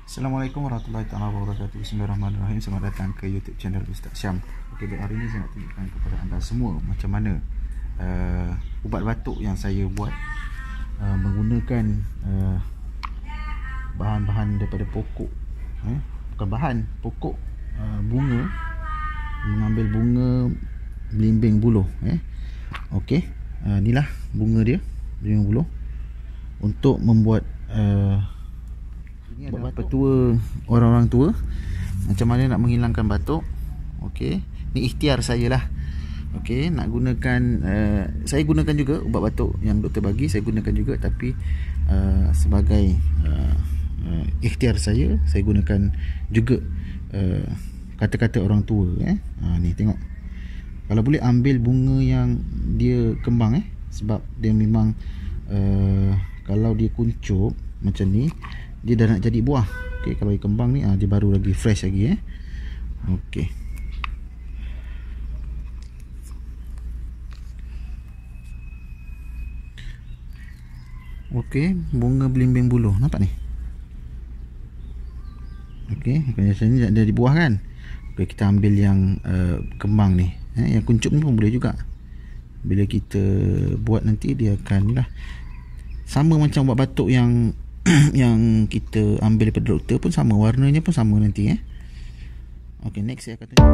Assalamualaikum warahmatullahi wabarakatuh. Bismillahirrahmanirrahim. Selamat datang ke YouTube channel Ustaz Syam. Okey, hari ini saya nak tunjukkan kepada anda semua macam mana ubat batuk yang saya buat menggunakan bahan-bahan daripada pokok, bukan bahan, pokok, bunga. Mengambil bunga belimbing buluh. Okey, inilah bunga dia, belimbing buluh, untuk membuat buat petua orang-orang tua macam mana nak menghilangkan batuk. Okey, ni ikhtiar saya lah. Okey, nak gunakan saya gunakan juga ubat batuk yang doktor bagi, saya gunakan juga, tapi sebagai ikhtiar saya gunakan juga kata-kata orang tua. Ni tengok, kalau boleh ambil bunga yang dia kembang, sebab dia memang kalau dia kuncup macam ni, dia dah nak jadi buah. Okey, kalau dia kembang ni dia baru lagi fresh lagi. Okey, okey, bunga belimbing buluh, nampak ni? Okey, macam ni dah jadi buah kan. Okey, kita ambil yang kembang ni, yang kuncup ni pun boleh juga. Bila kita buat nanti dia akan lah sama macam ubat batuk yang yang kita ambil daripada doktor pun sama, warnanya pun sama nanti. Okey, next saya akan tunjuk.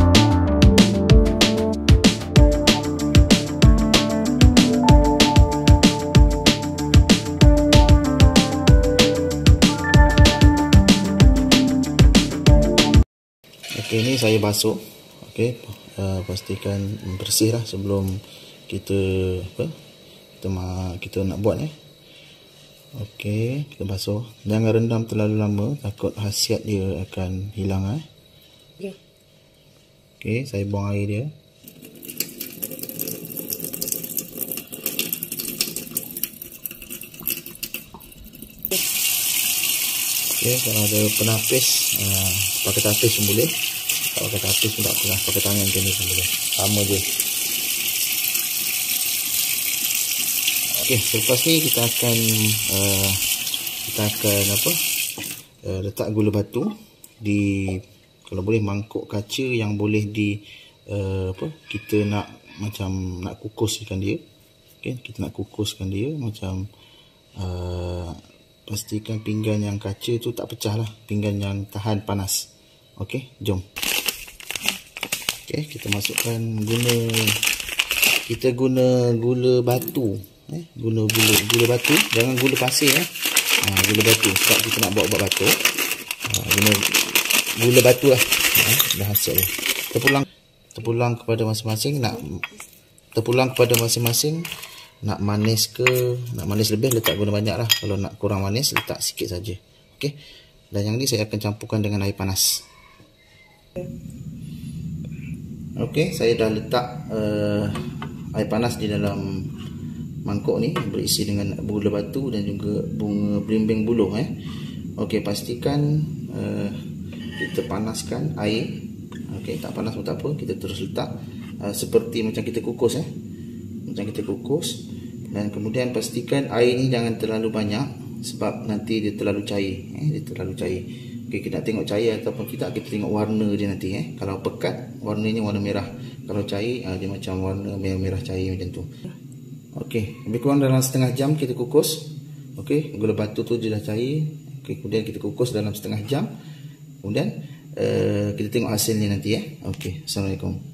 Okey, ni saya basuh. Okey, pastikan bersih lah sebelum kita kita nak buat. Okey, kita basuh. Jangan rendam terlalu lama, takut khasiat dia akan hilang. Okey, saya buang air dia. Okey, kalau ada penapis, pakai tapis pun boleh. Kalau pakai tapis pun tak apa, pakai tangan macam ni pun boleh, sama je. Okey, selepas ni kita akan letak gula batu di, kalau boleh, mangkuk kaca yang boleh di kita nak kukuskan dia. Okey, kita nak kukuskan dia macam pastikan pinggan yang kaca tu tak pecah lah, pinggan yang tahan panas. Okey, jom. Okey, kita masukkan guna gula batu. Gula batu, jangan gula pasir. Gula batu, sebab kita nak buat ubat batuk. Guna gula batu lah. Dah hasil dia. Terpulang kepada masing-masing, nak manis ke, nak manis lebih letak gula banyak lah. Kalau nak kurang manis letak sikit saja. Okey, dan yang ni saya akan campurkan dengan air panas. Okey, saya dah letak air panas di dalam mangkuk ni, berisi dengan gula batu dan juga bunga belimbing buluh. Okey, pastikan kita panaskan air. Okey, tak panas pun tak apa, kita terus letak seperti macam kita kukus. Dan kemudian pastikan air ni jangan terlalu banyak, sebab nanti dia terlalu cair. Okey, kita nak tengok cair ataupun kita tengok warna dia nanti. Kalau pekat, warnanya warna merah. Kalau cair, dia macam warna merah cair macam tu. Okey, lebih kurang dalam setengah jam kita kukus. Okey, gula batu tu dia dah cair. Okey, kemudian kita kukus dalam setengah jam. Kemudian kita tengok hasilnya nanti. Okey, Assalamualaikum.